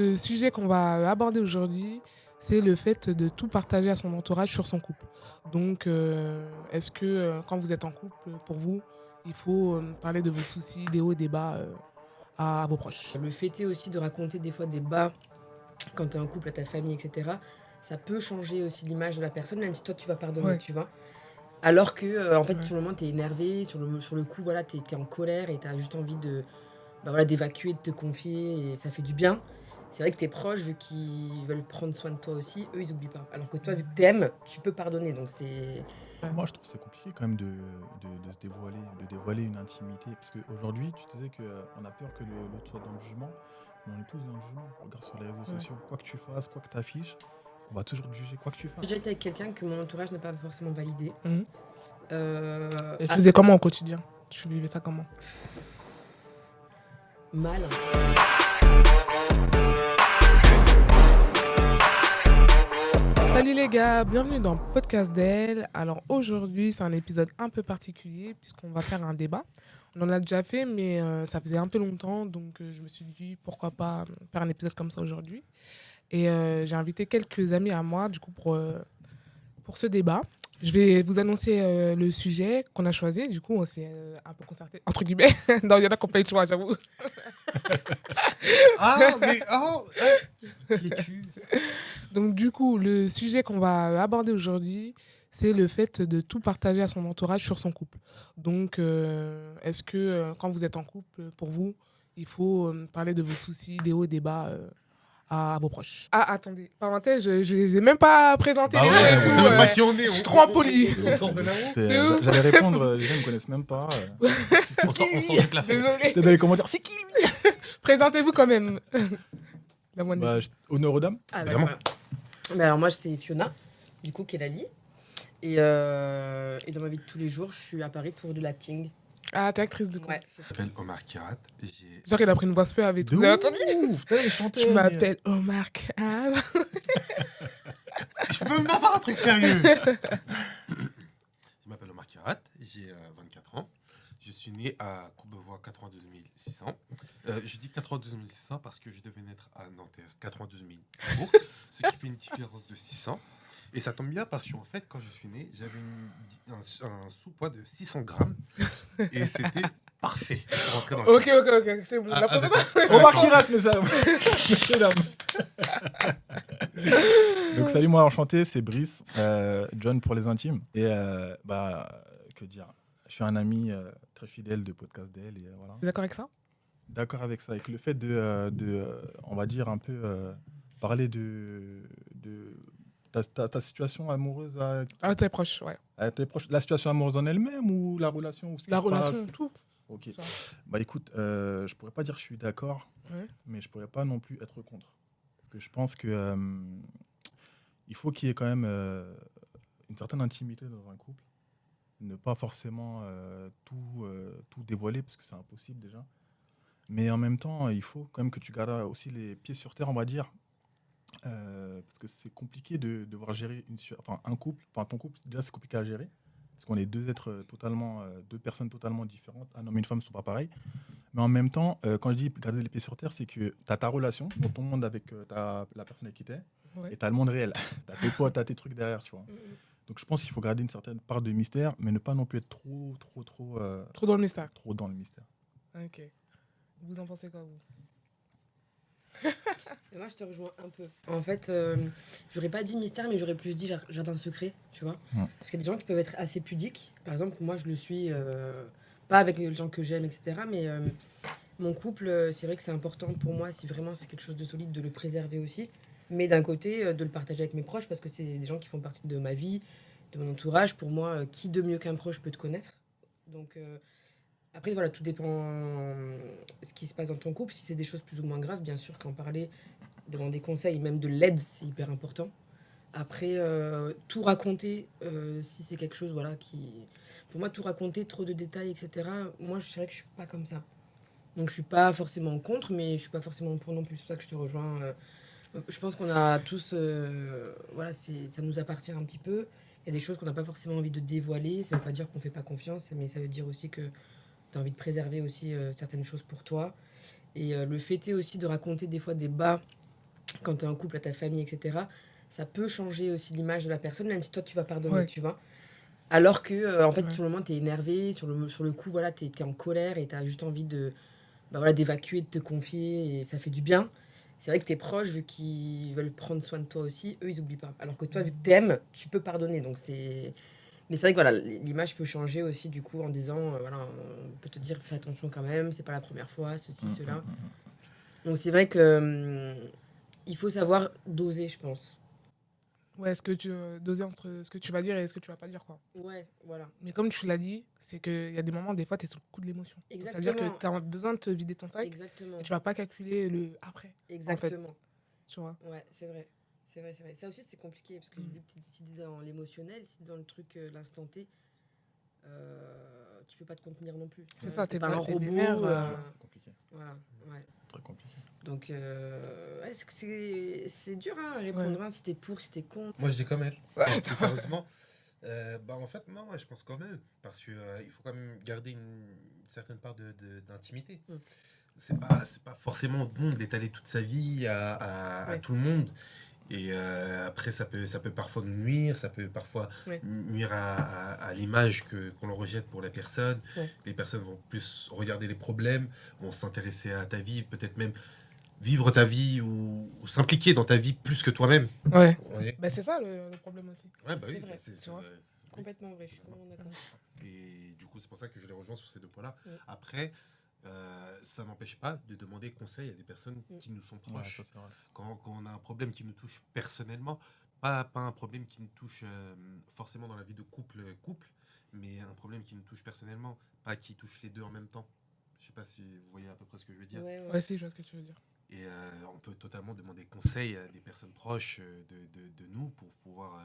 Le sujet qu'on va aborder aujourd'hui, c'est le fait de tout partager à son entourage sur son couple. Donc, est-ce que quand vous êtes en couple, pour vous, il faut parler de vos soucis, des hauts et des bas à vos proches? Le fait est aussi de raconter des fois des bas quand tu es en couple à ta famille, etc. Ça peut changer aussi l'image de la personne, même si toi tu vas pardonner, Ouais, tu vois. Alors que, en fait, ouais. sur le moment, tu es énervé, sur le coup, voilà, tu es en colère et tu as juste envie voilà, d'évacuer, de te confier et ça fait du bien. C'est vrai que tes proches, vu qu'ils veulent prendre soin de toi aussi, eux, ils oublient pas. Alors que toi, vu que t'aimes, tu peux pardonner. Donc c'est. Moi, je trouve que c'est compliqué quand même de se dévoiler, de dévoiler une intimité. Parce qu'aujourd'hui, tu disais qu'on a peur que l'autre soit dans le jugement, mais on est tous dans le jugement. Regarde sur les réseaux Ouais. sociaux, quoi que tu fasses, quoi que tu affiches, on va toujours te juger, quoi que tu J'ai fasses. déjà été avec quelqu'un que mon entourage n'a pas forcément validé. Mhm. Et tu Ah, faisais comment au quotidien? Tu vivais ça comment? mal. Salut les gars, bienvenue dans Podcast d'elle. Alors aujourd'hui, c'est un épisode un peu particulier puisqu'on va faire un débat. On en a déjà fait, mais ça faisait un peu longtemps, donc je me suis dit pourquoi pas faire un épisode comme ça aujourd'hui. Et j'ai invité quelques amis à moi, du coup, pour ce débat. Je vais vous annoncer le sujet qu'on a choisi. Du coup, on s'est un peu concerté, entre guillemets. Non, il y en a qui n'ont pas eu de choix, j'avoue. Ah, mais qui es-tu? Donc, du coup, le sujet qu'on va aborder aujourd'hui, c'est le fait de tout partager à son entourage sur son couple. Donc, est-ce que quand vous êtes en couple, pour vous, il faut parler de vos soucis, des hauts et des bas à vos proches? Ah, attendez, parenthèse, je les ai même pas présentés Bah les noms ouais, et on tout. sait même pas qui on est. Je suis trop impoli. On sort de là-haut. De ouf. J'allais répondre, les gens ne me connaissent même pas. On sort du plafond. Désolé. T'es dans les commentaires, c'est qui lui? Présentez-vous quand même. La moindre des Bah, choses. honneur aux dames. Ah, Vraiment. d'accord. Mais alors, moi, c'est Fiona, du coup, qui est Lali. Et dans ma vie de tous les jours, je suis à Paris pour du l'acting. Ah, t'es actrice du coup. Ouais, c'est Je ça. m'appelle Omar Kirat. Genre, il a pris une voix suave et tout. De Vous avez entendu? ouf, putain, il chantait, Je mais- m'appelle Omar Khan. Je peux même pas faire un truc sérieux. Je m'appelle Omar Kirat. J'ai 24 ans. Je suis né à Courbevoie 92 600. Je dis 92 600 parce que je devais naître à Nanterre 92 000 jours, ce qui fait une différence de 600. Et ça tombe bien parce qu'en fait, quand je suis né, j'avais un sous-poids de 600 grammes. Et c'était parfait pour rentrer dans le Ok, c'est bon. La d'accord. présentation. Omar Kirat, mais ça. Messieurs, dames. Donc, salut, moi, enchanté, c'est Brice, John pour les intimes. Et que dire, je suis un ami très fidèle de Podcast d'elle. Et voilà. T'es d'accord avec ça? D'accord avec ça. Avec le fait on va dire, un peu parler de ta situation amoureuse Ah, t'es proche, ouais. à tes proches. La situation amoureuse en elle-même ou la relation ou ce qui La se relation, passe. tout. Ok. Ça. Bah écoute, je pourrais pas dire que je suis d'accord, Ouais. mais je pourrais pas non plus être contre. Parce que je pense que il faut qu'il y ait quand même une certaine intimité dans un couple. Ne pas forcément tout dévoiler, parce que c'est impossible déjà. Mais en même temps, il faut quand même que tu gardes aussi les pieds sur terre, on va dire. Parce que c'est compliqué de devoir gérer un couple. Enfin, ton couple, déjà, c'est compliqué à gérer. Parce qu'on est deux personnes totalement différentes. Un homme et une femme ne sont pas pareils. Mais en même temps, quand je dis garder les pieds sur terre, c'est que tu as ta relation, dans ton monde avec la personne avec qui tu es, Ouais. et tu as le monde réel. Tu as tes potes, tu as tes trucs derrière, tu vois. Donc je pense qu'il faut garder une certaine part de mystère, mais ne pas non plus être trop Trop dans le mystère. trop dans le mystère. Ok. Vous en pensez quoi, vous? Et moi, je te rejoins un peu. En fait, j'aurais pas dit mystère, mais j'aurais plus dit jardin secret, tu vois. Ouais. Parce qu'il y a des gens qui peuvent être assez pudiques. Par exemple, moi, je le suis pas avec les gens que j'aime, etc. Mais mon couple, c'est vrai que c'est important pour moi, si vraiment c'est quelque chose de solide, de le préserver aussi. Mais d'un côté, de le partager avec mes proches, parce que c'est des gens qui font partie de ma vie, de mon entourage. Pour moi, qui de mieux qu'un proche peut te connaître? Donc, après, voilà, tout dépend ce qui se passe dans ton couple. Si c'est des choses plus ou moins graves, bien sûr qu'en parler, demander conseil, même de l'aide, c'est hyper important. Après, tout raconter, si c'est quelque chose, voilà, qui... Pour moi, tout raconter, trop de détails, etc., moi, je dirais que je suis pas comme ça. Donc, je suis pas forcément contre, mais je suis pas forcément pour non plus. C'est pour ça que je te rejoins. Je pense qu'on a tous... voilà, ça nous appartient un petit peu. Il y a des choses qu'on n'a pas forcément envie de dévoiler. Ça veut pas dire qu'on fait pas confiance, mais ça veut dire aussi que tu as envie de préserver aussi certaines choses pour toi. Et le fait est aussi de raconter des fois des bas quand tu es en couple, à ta famille, etc., ça peut changer aussi l'image de la personne, même si toi, tu vas pardonner, Ouais. tu vois. Alors que, en fait, Ouais. sur le moment, tu es énervé, sur le coup, voilà, tu es en colère et tu as juste envie voilà, d'évacuer, de te confier, et ça fait du bien. C'est vrai que tes proches, vu qu'ils veulent prendre soin de toi aussi, eux, ils oublient pas. Alors que toi, vu que t'aimes, tu peux pardonner. Donc c'est... Mais c'est vrai que voilà, l'image peut changer aussi, du coup, en disant, voilà, on peut te dire, fais attention quand même, c'est pas la première fois, ceci, cela. Donc c'est vrai que il faut savoir doser, je pense. Ouais, est-ce que tu doser entre ce que tu vas dire et ce que tu vas pas dire, quoi. Ouais, voilà. Mais comme tu l'as dit, c'est qu'il y a des moments, des fois, tu es sous le coup de l'émotion. Donc, c'est-à-dire que Exactement. tu as besoin de te vider ton sac Exactement. et tu vas pas calculer le après, Exactement. tu vois. Ouais, c'est vrai. C'est vrai, c'est vrai. Ça aussi, c'est compliqué parce que vu que si t'es dans l'émotionnel, si t'es dans le truc, l'instant T, tu peux pas te contenir non plus. C'est ça, t'es t'es pas un t'es robot. vénère, C'est compliqué. Voilà, ouais. Très compliqué. Donc, ouais, c'est dur hein, à répondre Ouais. hein, si t'es pour, si t'es contre. Moi, je dis quand même. Non, plus sérieusement, en fait, non, je pense quand même. Parce qu'il il faut quand même garder une certaine part d'intimité. Mm. C'est pas forcément bon d'étaler toute sa vie à Ouais. tout le monde. Et après, ça peut parfois nous nuire, ça peut parfois Ouais. nuire à l'image qu'on leur rejette pour la personne. Ouais. Les personnes vont plus regarder les problèmes, vont s'intéresser à ta vie, peut-être même vivre ta vie ou s'impliquer dans ta vie plus que toi-même. Ouais. Vous voyez. Bah, c'est ça le problème aussi. Ouais, bah C'est oui, vrai, bah tu vois. Complètement vrai, je suis complètement d'accord. Et du coup, c'est pour ça que je les rejoins sur ces deux points-là. Mm. Après, ça n'empêche pas de demander conseil à des personnes qui nous sont Ouais, proches. ça, c'est vrai. Quand on a un problème qui nous touche personnellement, pas un problème qui nous touche forcément dans la vie de couple, mais un problème qui nous touche personnellement, pas qui touche les deux en même temps. Je sais pas si vous voyez à peu près ce que je veux dire. Ouais, ouais. Ouais, si, je vois ce que tu veux dire. Et on peut totalement demander conseil à des personnes proches de nous pour pouvoir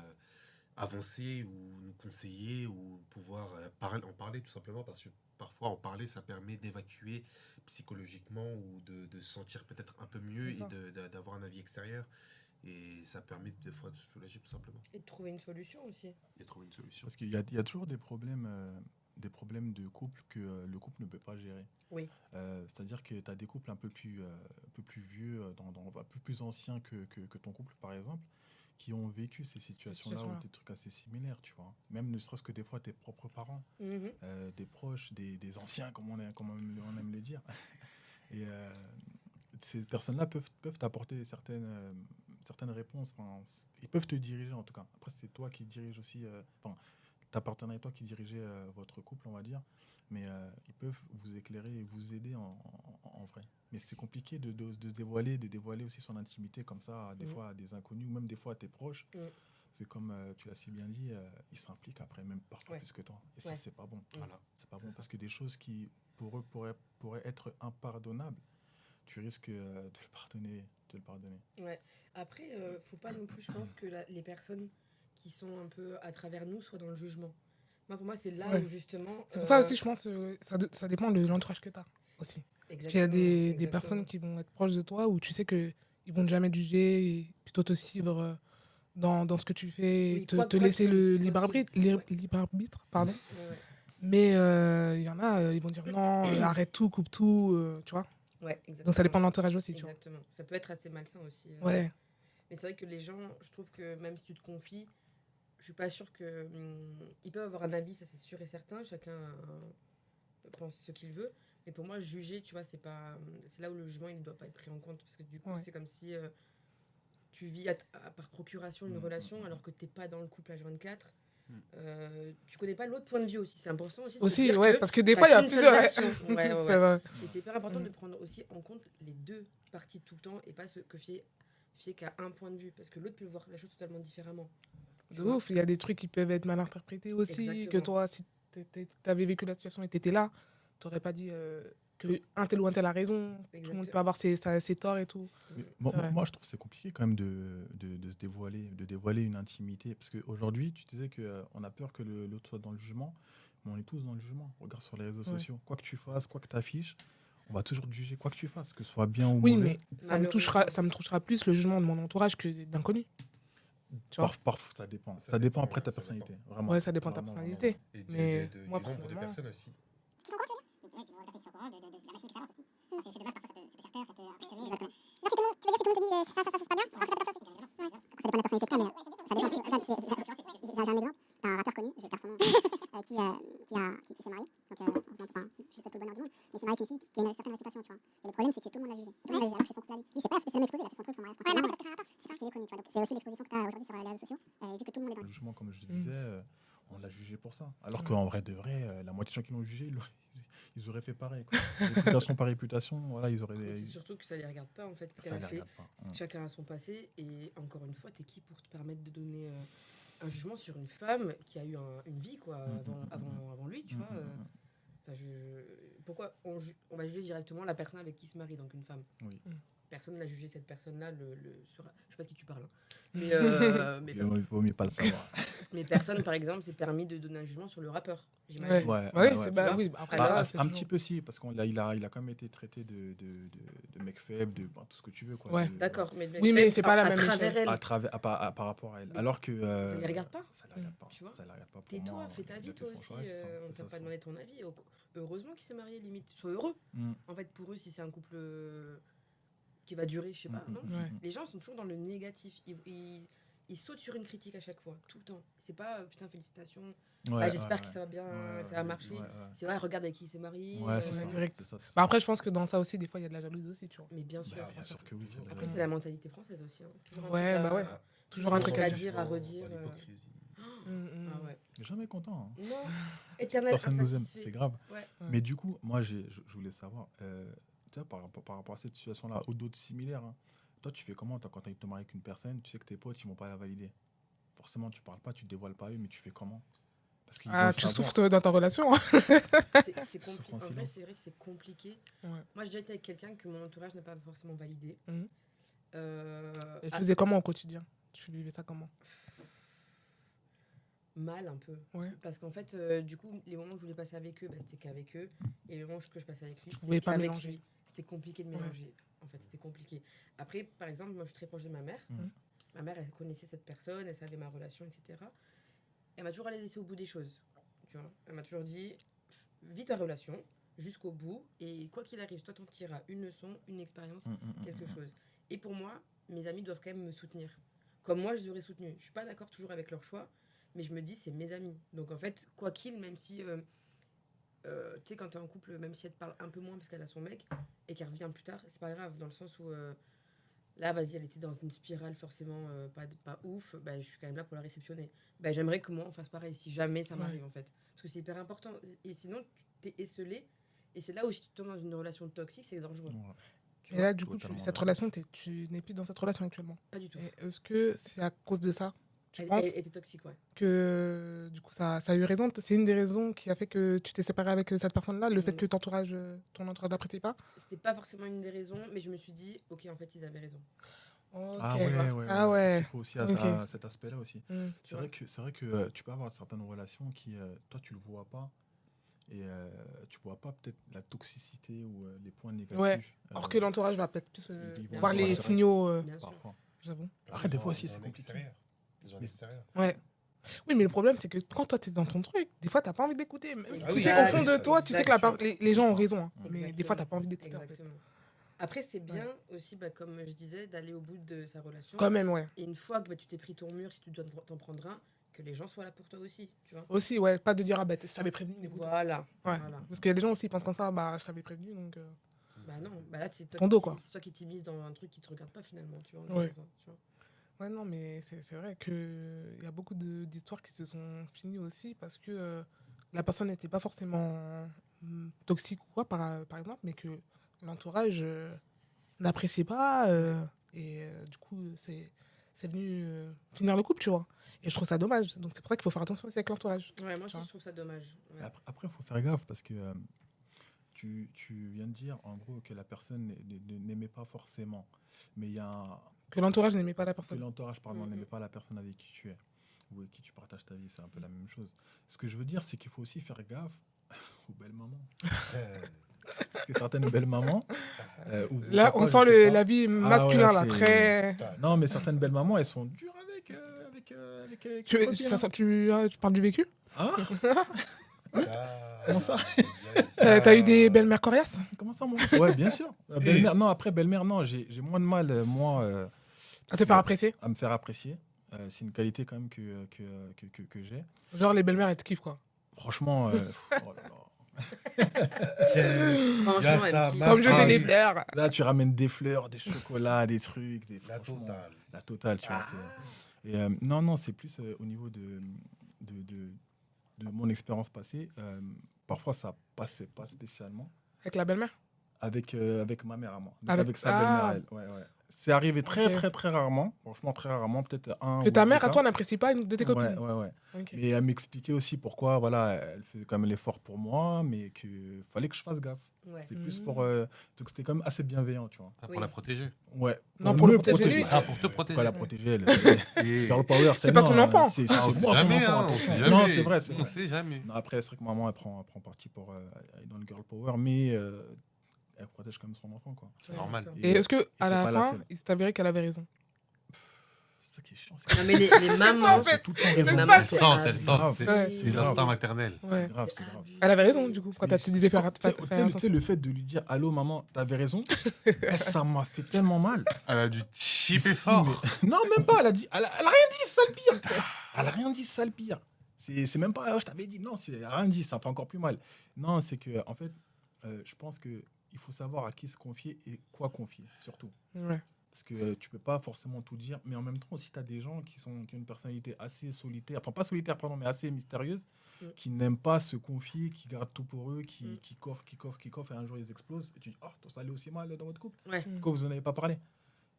avancer ou nous conseiller ou pouvoir en parler tout simplement parce que parfois en parler ça permet d'évacuer psychologiquement ou de se sentir peut-être un peu mieux C'est ça. et d'avoir un avis extérieur et ça permet des fois de se soulager tout simplement Et de trouver une solution aussi. et de trouver une solution. Parce qu'il y a toujours des problèmes de couple que le couple ne peut pas gérer. Oui. C'est-à-dire que tu as des couples un peu plus vieux, un peu plus anciens que ton couple, par exemple, qui ont vécu ces situations-là ou situations-là. des trucs assez similaires, tu vois. Même ne serait-ce que des fois tes propres parents, Mhm. des proches, des anciens, comme on aime le dire. Et ces personnes-là peuvent t'apporter certaines réponses. Enfin, ils peuvent te diriger en tout cas. Après, c'est toi qui dirige aussi. Ta partenaire et toi qui dirigez votre couple, on va dire. Mais ils peuvent vous éclairer et vous aider en vrai. Mais c'est compliqué de se dévoiler, de dévoiler aussi son intimité comme ça, des fois à des inconnus ou même des fois à tes proches. C'est comme tu l'as si bien dit, ils s'impliquent après, même parfois plus que toi. Et ça, c'est pas bon. Voilà. C'est pas bon parce que des choses qui, pour eux, pourraient être impardonnables, tu risques de le pardonner. Ouais. Après, faut pas non plus, je pense, que les personnes qui sont un peu à travers nous soient dans le jugement. Moi, pour moi, c'est là Ouais. où justement. C'est pour ça aussi, je pense, ça dépend de l'entourage que tu as aussi. Parce qu'il y a des personnes qui vont être proches de toi où tu sais qu'ils vont jamais te juger et plutôt te suivre dans ce que tu fais, Oui, te laisser le libre arbitre, ouais. pardon. Ouais, ouais. Mais il y en a, ils vont dire non, arrête tout, coupe tout, tu vois. Ouais, exactement. Donc ça dépend de l'entourage aussi, tu vois. Exactement. Ça peut être assez malsain aussi. Ouais, Mais c'est vrai que les gens, je trouve que même si tu te confies, je suis pas sûre que ils peuvent avoir un avis, ça c'est sûr et certain. Chacun pense ce qu'il veut. Mais pour moi, juger, tu vois, c'est là où le jugement il ne doit pas être pris en compte parce que du coup, Ouais. c'est comme si tu vis par procuration une relation alors que t'es pas dans le couple H24. Tu connais pas l'autre point de vue aussi. C'est important aussi. De se aussi, dire ouais, que parce que des t'as fois, il y a qu'une seule plusieurs. version. Ouais, ouais, C'est ouais. vrai. Et c'est hyper important de prendre aussi en compte les deux parties tout le temps et pas se fier qu'à un point de vue parce que l'autre peut voir la chose totalement différemment. De ouf, il y a des trucs qui peuvent être mal interprétés aussi. Exactement. Que toi, si t'avais vécu la situation et t'étais là, t'aurais pas dit que un tel ou un tel a raison. Tout le monde peut avoir ses torts et tout. Mais C'est vrai. moi, je trouve que c'est compliqué quand même de se dévoiler, de dévoiler une intimité. Parce qu'aujourd'hui, tu disais qu'on a peur que l'autre soit dans le jugement, mais on est tous dans le jugement. Regarde sur les réseaux sociaux. Quoi que tu fasses, quoi que tu affiches, on va toujours te juger, quoi que tu fasses, que ce soit bien ou Oui, mauvais. mais ça me touchera plus le jugement de mon entourage que d'inconnus. Tu vois. Parfois, ça dépend. Ça Ça dépend dépend, après ta ça personnalité. dépend. Vraiment. Ouais, ça dépend de ta Vraiment, personnalité. Et Mais du moi, nombre de personnellement, personnes aussi. Oui, puis bon, les personnes qui sont au courant de la machine d'expérience aussi. Parce que de base, parfois, ça peut faire peur, ça peut impressionner. Le jugement, comme je disais, on l'a jugé pour ça. Alors qu'en vrai de vrai, la moitié des gens qui l'ont jugé, ils auraient fait pareil. Quoi. Réputation par réputation, voilà, ils auraient. C'est surtout que ça les regarde pas en fait ce Ça qu'elle les a fait. regarde pas. Chacun a son passé et encore une fois, t'es qui pour te permettre de donner un jugement sur une femme qui a eu une vie quoi avant lui, tu vois. Enfin, pourquoi on va juger directement la personne avec qui se marie, donc une femme. Oui. Personne n'a jugé cette personne-là je sais pas de qui tu parles. Hein. Mais Il vaut mieux pas le savoir. mais personne, par exemple, s'est permis de donner un jugement sur le rappeur. Ouais, J'imagine. c'est tu vois. oui. Après, Alors, là, Ah, c'est un toujours- petit peu si, parce qu'il a quand même été traité de mec faible, de tout ce que tu veux. Quoi, Ouais. D'accord, mais Oui, mais c'est pas la à même travers échelle. elle. Par rapport à elle. Mais Alors que. ça les regarde pas. Ça les regarde pas. Tu vois. Ça les regarde pas. Pour Tais-toi, moi, fais ta il vie a toi fait son aussi. choix, c'est ça, On c'est t'a ça, pas c'est demandé ton avis. Heureusement qu'il s'est marié, limite. Sois heureux. Mm. En fait, pour eux, si c'est un couple qui va durer, je sais pas, non Ouais. Les gens sont toujours dans le négatif. Ils sautent sur une critique à chaque fois, tout le temps. C'est pas putain, félicitations. Ouais, J'espère ouais, que ça va bien, ouais, ça va ouais, marcher. ouais, ouais. C'est vrai, regarde avec qui il s'est marié. Ouais, c'est ça. direct. C'est ça, c'est ça. Bah, après, je pense que dans ça aussi, des fois, il y a de la jalousie aussi, tu vois. Mais bien sûr. Bah, bien sûr que oui. Après, c'est la mentalité française aussi. Hein. Toujours un Ouais, truc bah ouais. Toujours un truc à à dire, dire. à redire. L'hypocrisie. Ah ouais. Jamais content. Hein. Non, éternel Personne nous aime, insatisfait. c'est grave. Ouais. Mais du coup, moi, je voulais savoir, tu sais, par rapport à cette situation-là, ou d'autres similaires, hein, toi, tu fais comment toi, quand tu as te marier avec une personne, tu sais que tes potes, ils vont pas la valider. Forcément, tu parles pas, tu te dévoiles pas à eux, mais tu fais comment? Parce qu'ils vont Ah, le tu savoir. souffres dans ta relation. Hein. C'est compliqué. En vrai, c'est vrai que c'est compliqué. Ouais. Moi, j'ai déjà été avec quelqu'un que mon entourage n'a pas forcément validé. Mhm. Et tu Ah, faisais comment au quotidien? Tu vivais ça comment? mal un peu. Ouais. Parce qu'en fait, du coup, les moments que je voulais passer avec eux, bah, c'était qu'avec eux. Et les moments que je passais avec lui, Tu pouvais c'était pas qu'avec mélanger. lui. C'était compliqué de Ouais. mélanger. En fait, c'était compliqué. Après, par exemple, moi, je suis très proche de ma mère. Mhm. Ma mère, elle connaissait cette personne, elle savait ma relation, etc. Elle m'a toujours laissé au bout des choses. Tu vois, elle m'a toujours dit, vis ta relation jusqu'au bout. Et quoi qu'il arrive, toi, t'en tireras une leçon, une expérience, quelque chose. Et pour moi, mes amis doivent quand même me soutenir. Comme moi, je les aurais soutenus. Je suis pas d'accord toujours avec leur choix, mais je me dis, c'est mes amis. Donc en fait, quoi qu'il, même si, tu sais, quand t'es en couple, même si elle te parle un peu moins parce qu'elle a son mec et qu'elle revient plus tard, c'est pas grave, dans le sens où là, vas-y, elle était dans une spirale forcément pas ouf, bah, je suis quand même là pour la réceptionner. Bah, j'aimerais que moi, on fasse pareil, si jamais ça m'arrive en fait. Parce que c'est hyper important. Et sinon, tu t'es esselé. Et c'est là où si tu tombes dans une relation toxique, c'est dangereux. Tu Et vois, là, du coup, totalement cette d'accord. relation, tu n'es plus dans cette relation actuellement. pas du tout. Et est-ce que c'est à cause de ça? Tu Elle, penses elle était toxique, ouais. que du coup, ça a eu raison? C'est une des raisons qui a fait que tu t'es séparé avec cette personne-là, le fait que ton entourage n'apprécie pas? C'était pas forcément une des raisons, mais je me suis dit, ok, en fait, ils avaient raison. Ok. Ah ouais. Ah ouais. Il faut aussi Ok. à cet aspect-là aussi. Mm. C'est vrai que tu peux avoir certaines relations qui, toi, tu le vois pas. Et tu vois pas peut-être la toxicité ou les points négatifs. Ouais. Or que l'entourage va peut-être plus ils vont voir le les voir, signaux, Bien sûr. parfois. j'avoue. Après, des fois aussi, Les gens c'est compliqué. extérieurs. Les gens Mais- extérieurs. Ouais. Oui, mais le problème, c'est que quand toi, tu es dans ton truc, des fois, tu n'as pas envie d'écouter. Même si Ah oui, tu sais, ah au fond oui, de toi, tu sais que les gens ont raison. Hein. Mais des fois, tu n'as pas envie d'écouter. En fait. Exactement. Après, c'est bien aussi, comme je disais, d'aller au bout de sa relation. Quand même, ouais. Et une fois que tu t'es pris ton mur, si tu dois t'en prendre un, que les gens soient là pour toi aussi, tu vois. Aussi, ouais, pas de dire, ah bah, je t'avais prévenu, n'écoute. Voilà. Ouais. Voilà. Parce qu'il y a des gens aussi qui pensent comme ça, bah, je t'avais prévenu, donc. Bah non, bah là, c'est toi, Ton dos, quoi. c'est toi qui t'immisces dans un truc qui te regarde pas finalement, tu vois. Ouais. Tu vois. Ouais, non, mais c'est vrai qu'il y a beaucoup d'histoires qui se sont finies aussi parce que la personne n'était pas forcément toxique ou quoi, par exemple, mais que l'entourage n'appréciait pas. Et du coup, c'est venu finir le couple, tu vois. Et je trouve ça dommage. Donc c'est pour ça qu'il faut faire attention aussi avec l'entourage. Ouais, moi aussi, vois. je trouve ça dommage. Ouais. Après, il faut faire gaffe parce que tu viens de dire en gros que la personne n'aimait pas forcément. Mais il y a un. Que l'entourage n'aimait pas la Que personne. l'entourage, pardon, Mhm. n'aimait pas la personne avec qui tu es ou avec qui tu partages ta vie, c'est un peu la même chose. Ce que je veux dire, c'est qu'il faut aussi faire gaffe aux belles mamans. Parce que certaines belles mamans. Ou Là, papa, on je sent sais pas. l'avis masculin, là, c'est- très. Non, mais certaines belles mamans, elles sont dures avec Tu, leurs copines, hein. tu parles du vécu? Hein Comment ça T'as eu des belles-mères coriaces? Comment ça, moi? Ouais, bien sûr. Belle-mère, non, après, belle-mère, non, j'ai moins de mal, moi, À te faire apprécier? à me faire apprécier. C'est une qualité quand même que j'ai. Genre, les belles-mères, elles te kiffent, quoi. Franchement, oh là là. Franchement, elle me kiffe. Sans me jeter des fleurs. Là, tu ramènes des fleurs, des chocolats, des trucs. La franchement, totale. La totale, tu vois. Et, non, c'est plus au niveau de mon expérience passée. Parfois, ça passait pas spécialement Avec la belle-mère? avec ma mère à moi. Avec- Sa belle-mère, Ah. elle. Ouais. C'est arrivé très, Ok. très, très rarement. Franchement, très rarement. Peut-être un Que ou ta deux mère, à cas. toi, n'apprécie pas une de tes copines? Ouais. Ok. Mais elle m'expliquait aussi pourquoi, voilà, elle fait quand même l'effort pour moi, mais qu'il fallait que je fasse gaffe. Ouais. C'est plus Mhm. pour. Donc c'était quand même assez bienveillant, tu vois. Ah, pour Oui. la protéger. Ouais. Non, pour le me protéger, lui. Ah, pour te protéger. Pas la protéger, elle. Et- Girl power, C'est pas non, son enfant. C'est Ah, on c'est sait moi son jamais, enfant, hein, on attention. sait jamais. Non, c'est vrai, c'est On vrai. sait jamais. Non, après, c'est vrai que maman, elle prend parti pour aller dans le girl power, mais elle protège quand même son enfant, quoi. C'est normal. Et est-ce que à c'est la pas la fin, seule. il s'est avéré qu'elle avait raison? C'est ça qui est chiant. Non, mais les mamans, en fait. tout le temps C'est raison. ça, mamans, c'est- c'est Elle abusé. sent, c'est Ouais. c'est l'instinct maternel. Ouais. C'est grave, c'est grave. Elle avait raison, du coup, quand elle te disait faire Tu sais, attention. le fait de lui dire allô maman, t'avais raison, ça m'a fait tellement mal. Elle a dû chipper fort. Non, même pas, elle a rien dit, c'est ça le pire. Elle a rien dit, c'est ça le pire. C'est même pas, oh, je t'avais dit, non, elle a rien dit, ça fait encore plus mal. Non, c'est que, en fait, je pense qu'il faut savoir à qui se confier et quoi confier, surtout. Ouais. Parce que tu peux pas forcément tout dire, mais en même temps aussi, tu as des gens qui ont une personnalité assez solitaire, enfin pas solitaire, pardon, mais assez mystérieuse, qui n'aiment pas se confier, qui gardent tout pour eux, qui coffrent, et un jour ils explosent. Et tu dis, oh, ça allait aussi mal dans votre couple. Ouais. Pourquoi vous n'en avez pas parlé?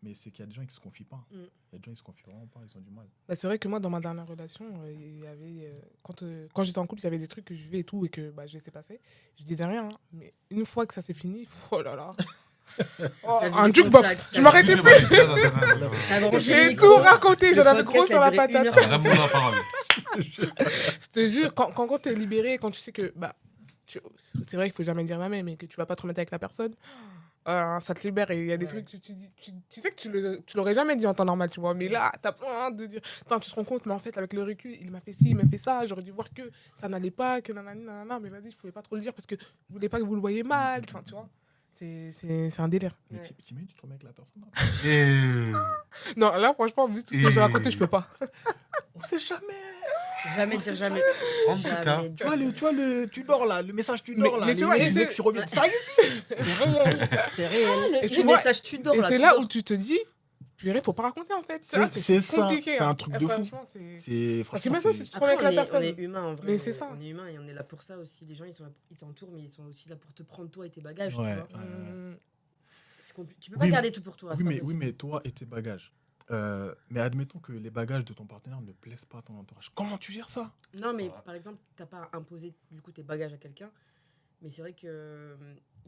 Mais c'est qu'il y a des gens qui se confient pas. Mm. Il y a des gens qui se confient vraiment pas, ils ont du mal. Bah, c'est vrai que moi, dans ma dernière relation, il y avait, quand j'étais en couple, il y avait des trucs que je vivais et tout, et que je laissais passer. Je disais rien, hein, mais une fois que ça s'est fini, oh là là. Oh, T'as vu un les jukebox. contacts, Je m'arrêtais Attends, plus. T'as branché le J'ai micro, tout raconté, j'en le avais gros podcast, sur la ça durait patate. 1 heure. Vraiment la parole. Je te jure, quand t'es libéré, quand tu sais que, c'est vrai qu'il faut jamais dire jamais, mais que tu vas pas te remettre avec la personne, ça te libère. Et il y a des Ouais. trucs, tu sais que tu l'aurais jamais dit en temps normal, tu vois. Mais là, t'as besoin de dire, attends, tu te rends compte, mais en fait, avec le recul, il m'a fait ci, il m'a fait ça, j'aurais dû voir que ça n'allait pas, que nanani, nanana, mais vas-y, je pouvais pas trop le dire parce que je voulais pas que vous le voyez mal, enfin, tu vois. C'est un délire. Mais Ouais. t'imagines, tu te remets avec la personne. Non, là, franchement, vu tout ce que j'ai raconté, je peux pas. On sait jamais. Jamais dire jamais. En tout cas, Jamais Tu vois, tu dors là, le message tu dors là, mais tu vois, et les ex c'est- qui reviennent. Ça existe. C'est réel. C'est réel. Et tu Le vois, message tu dors Et là. c'est tu là dors. où tu te dis, purée, faut pas raconter en fait. Tu C'est- vois, c'est ça, compliqué. c'est hein. un truc Et de fou. franchement, c'est. C'est Parce que franchement, maintenant, c'est- si tu te remets avec la personne. On est humain en vrai. Mais c'est ça. On est humain et on est là pour ça aussi. Les gens, ils t'entourent, mais ils sont aussi là pour te prendre toi et tes bagages. Ouais. Tu vois. Tu peux pas Oui, garder tout pour toi. c'est pas oui, possible. mais toi et tes bagages. Mais admettons que les bagages de ton partenaire ne plaisent pas à ton entourage. Comment tu gères ça? Non, mais Ouais. par exemple, t'as pas imposé du coup tes bagages à quelqu'un. Mais c'est vrai que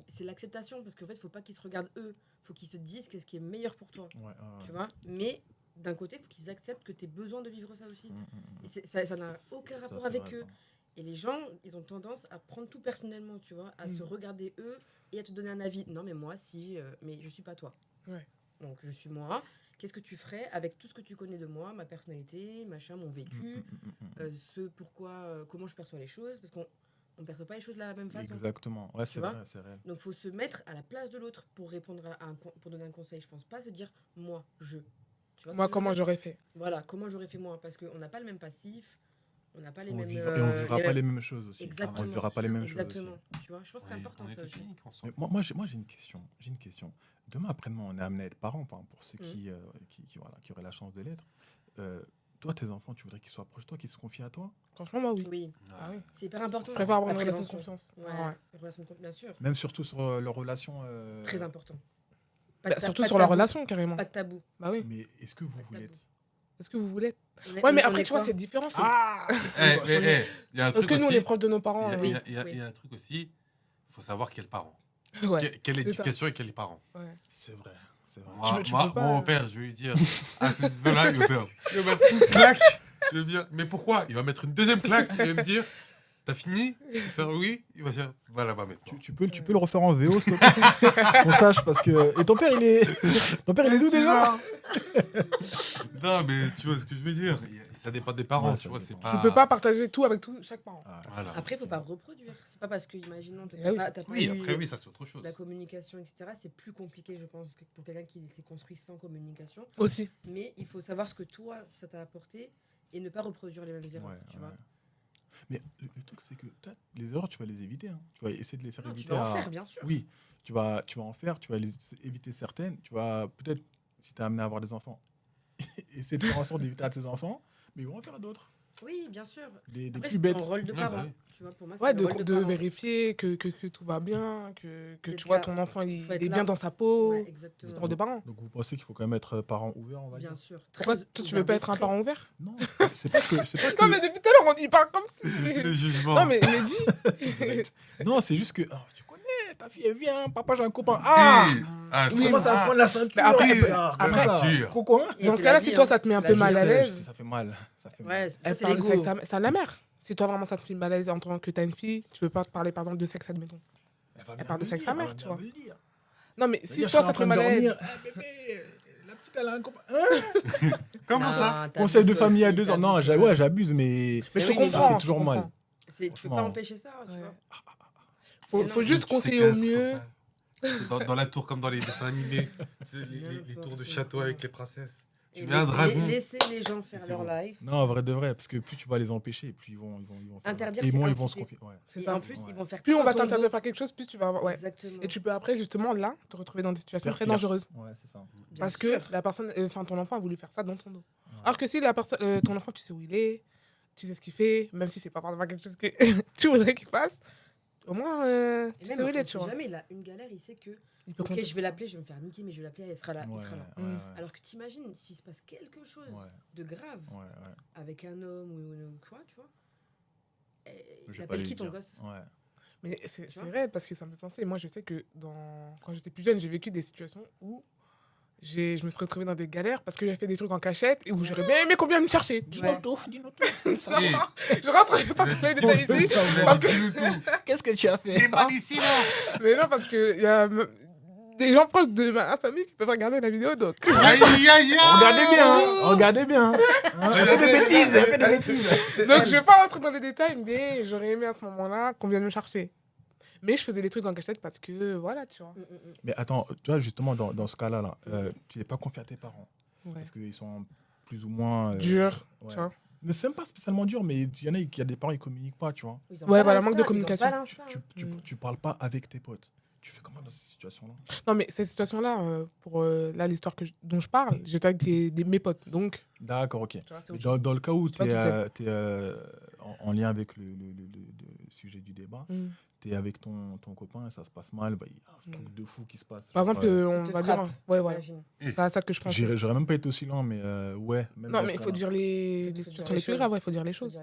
c'est l'acceptation parce qu'en fait, faut pas qu'ils se regardent eux. Faut qu'ils se disent qu'est-ce qui est meilleur pour toi. Ouais, Tu vois. Mais d'un côté, faut qu'ils acceptent que tu aies besoin de vivre ça aussi. Et ça n'a aucun rapport avec eux. Et les gens, ils ont tendance à prendre tout personnellement, tu vois, à se regarder eux et à te donner un avis. Non, mais moi, si, mais je suis pas toi. Ouais. Donc, je suis moi. Qu'est-ce que tu ferais avec tout ce que tu connais de moi, ma personnalité, machin, mon vécu, comment je perçois les choses, parce qu'on ne perçoit pas les choses de la même façon. Exactement. Ouais, c'est vois vrai, c'est réel. Donc, faut se mettre à la place de l'autre pour répondre pour donner un conseil. Je pense pas se dire moi, je. Tu vois ce Moi, que je veux comment dire j'aurais fait? Voilà, comment j'aurais fait moi, parce qu'on n'a pas le même passif, on n'a pas les On mêmes. vivra, et on vivra pas les mêmes choses aussi. Exactement. On vivra pas les mêmes choses aussi. Exactement. Tu vois, je pense que c'est important on est ça tous aussi. uniques en soi. Mais moi, j'ai une question. Demain, après-demain, on est amené à être parents, enfin, pour ceux qui auraient la chance de l'être. Toi, tes enfants, tu voudrais qu'ils soient proches de toi, qu'ils se confient à toi? Franchement, moi, oui. Oui, Ah oui. c'est hyper important. Je préfère avoir une La relation de prévention. confiance. Ouais, Ah ouais. une relation de confiance, bien sûr. Même surtout sur leur relation. Très important. Surtout sur la relation, carrément. Pas de tabou. Bah oui. Mais est-ce que vous Pas de voulez tabou. être Est-ce que vous voulez? On est- Ouais, mais on après, est tu vois, quoi c'est différent. c'est- Il y a un Parce truc que nous, on est aussi. proches de nos parents. Il Oui. y a un truc aussi. Il faut savoir quel parent. Ouais. Quelle c'est ça. éducation et quels parents. Ouais. C'est vrai. C'est vrai. Tu Moi, peux pas- mon père, je vais lui dire ah, c'est cela, il va mettre une claque. Je vais dire mais pourquoi? Il va mettre une deuxième claque. Il va me dire t'as fini? Je vais faire oui. Il va dire voilà, va mettre. Tu peux le refaire en VO, s'il te plaît? Qu'on sache, parce que. Et ton père, il est d'où déjà? Non, mais tu vois ce que je veux dire. Ça dépend des parents, Ouais, tu ça vois. C'est dépend. pas... Tu peux pas partager tout avec chaque parent. Ah, Voilà. Après, il faut pas reproduire. C'est pas parce que, imaginons, Ah oui. t'as pas Oui, eu après, oui, ça, c'est autre chose. la communication, etc. C'est plus compliqué, je pense, que pour quelqu'un qui s'est construit sans communication. Aussi. Mais il faut savoir ce que toi, ça t'a apporté et ne pas reproduire les mêmes erreurs, Ouais, tu ouais. vois. Mais le truc, c'est que les erreurs, tu vas les éviter. Hein. Tu vas essayer de les faire Non, tu éviter. vas en faire, bien sûr. Oui, tu vas en faire, tu vas éviter certaines. Tu vas peut-être, si tu es amené à avoir des enfants, essayer de faire en sorte d'éviter à tes enfants, mais ils vont en faire d'autres. Oui, bien sûr. Des Après, plus c'est bêtes. ton rôle de Ouais, parent. bah oui. Tu vois, pour moi, Ouais, c'est le rôle de parent. vérifier que tout va bien, que D'être tu vois là. ton enfant, il Faut être est là. bien dans sa peau. Ouais, C'est exactement. ton rôle de parent. Donc vous pensez qu'il faut quand même être parent ouvert, on va Bien dire. sûr. Pourquoi Très toi, tu ouvert veux pas être un d'esprit. parent ouvert? Non, c'est pas que. C'est pas Non, mais que... depuis tout à l'heure, on y parle comme si. Le jugement. Non, mais dis. Non, c'est juste que. Ah, tu connais, ta fille, elle vient, papa, j'ai un copain. Ah Ah, Oui, Comment ça va ah, prendre la ceinture? Mais après, Après, ça. ceinture. Coco, hein Et Dans c'est ce la cas-là, vie, si toi, hein. ça te met un C'est peu la mal vie. à l'aise, Ça fait mal. Ça fait mal. Ouais, ça, elle c'est parle de ça l'ego. avec sa la mère. Si toi, vraiment, ça te fait mal à l'aise en tant que t'as une fille, tu veux pas te parler, par exemple, de sexe, admettons. Elle parle de ça avec sa mère, tu vois. Non, mais si toi, ça te fait mal à l'aise. Bébé, la petite, elle a un copain. Hein? Comment ça Non, Conseil de t'abuses famille à aussi, 2 ans. Non, t'abuses. ouais, j'abuse, mais. Mais je te oui, mais comprends. c'est je toujours comprends. mal. Tu peux Franchement. pas empêcher ça, tu Ouais. vois. Faut Non, juste Tu sais conseiller qu'un, au c'est mieux. comme ça. C'est dans la tour comme dans les dessins animés. Tu sais, les N'importe tours de quoi. château avec les princesses. Tu Et mets un dragon. laisser les gens faire C'est leur bon. live. Non, en vrai de vrai, parce que plus tu vas les empêcher, plus ils vont faire. Interdire, Et c'est moins ils vont se inciter. confier. Ouais. C'est Et ça. en plus, Ouais. ils vont faire Plus tout on va dans ton t'interdire de dos. faire quelque chose, plus tu vas avoir. Ouais. Exactement. Et tu peux après, justement, là, te retrouver dans des situations très Pire. dangereuses. Ouais, c'est ça. Bien Parce sûr. que la personne, enfin, ton enfant a voulu faire ça dans ton dos. Alors que si la personne, ton enfant, tu sais où il est, tu sais ce qu'il fait, même si c'est pas forcément quelque chose que tu voudrais qu'il fasse, au moins, Et tu même, sais où on il est, sait tu vois. jamais, il a une galère, il sait que, Il peut ok, compter je sur vais toi. l'appeler, je vais me faire niquer, mais je vais l'appeler, elle sera là, il Ouais, sera là. ouais, ouais. Alors que t'imagines, s'il se passe quelque chose Ouais, de grave ouais, ouais. avec un homme ou quoi, tu vois, Je il vais pas appelle les qui ton dire. gosse? Ouais. Mais c'est Tu vois vrai, parce que ça me fait penser. Moi, je sais que quand j'étais plus jeune, j'ai vécu des situations où je me suis retrouvée dans des galères parce que j'ai fait des trucs en cachette et où j'aurais bien aimé qu'on vienne me chercher. Dis-nous Ouais. tout, dis-nous tout. Et Je rentre pas dans les détails ici. Parce que... Qu'est-ce que tu as fait? t'es mal ici, là. Mais non, parce qu'il y a des gens proches de ma famille qui peuvent regarder la vidéo, donc. Aïe, aïe, aïe. Regardez bien, hein. Regardez bien. Hein. Elle fait des bêtises, elle fait des bêtises. Donc, je vais pas rentrer dans les détails, mais j'aurais aimé à ce moment-là qu'on vienne me chercher. Mais je faisais des trucs en cachette parce que, voilà, tu vois. Mais attends, tu vois, justement, dans ce cas-là, là, tu n'es pas confié à tes parents. Ouais. Parce qu'ils sont plus ou moins. Dur, ouais. tu vois. Mais c'est même pas spécialement dur, mais il y en a qui a des parents, ils communiquent pas, tu vois. Ils ont Ouais, pas voilà, manque de l'instinct, ils ont communication. pas l'instinct. Tu parles pas avec tes potes. Tu fais comment dans ces situations-là? Non, mais cette situation-là, pour là, l'histoire dont je parle, j'étais avec mes potes. Donc, D'accord, ok. tu vois, c'est Mais autre chose. dans le cas où Tu vois, tu tu es, sais. en lien avec le sujet du débat, Mm. tu es avec ton copain et ça se passe mal, bah, il y a un truc de fou qui se passe. Par Genre, exemple, on te va frappe. dire. Ouais, voilà. Imagine. C'est à ça que je pense. j'aurais même pas été aussi lent, mais ouais. Même Non, dans mais ce il faut cas-là. dire les Faut dire situations les les plus choses. graves, il faut dire les choses.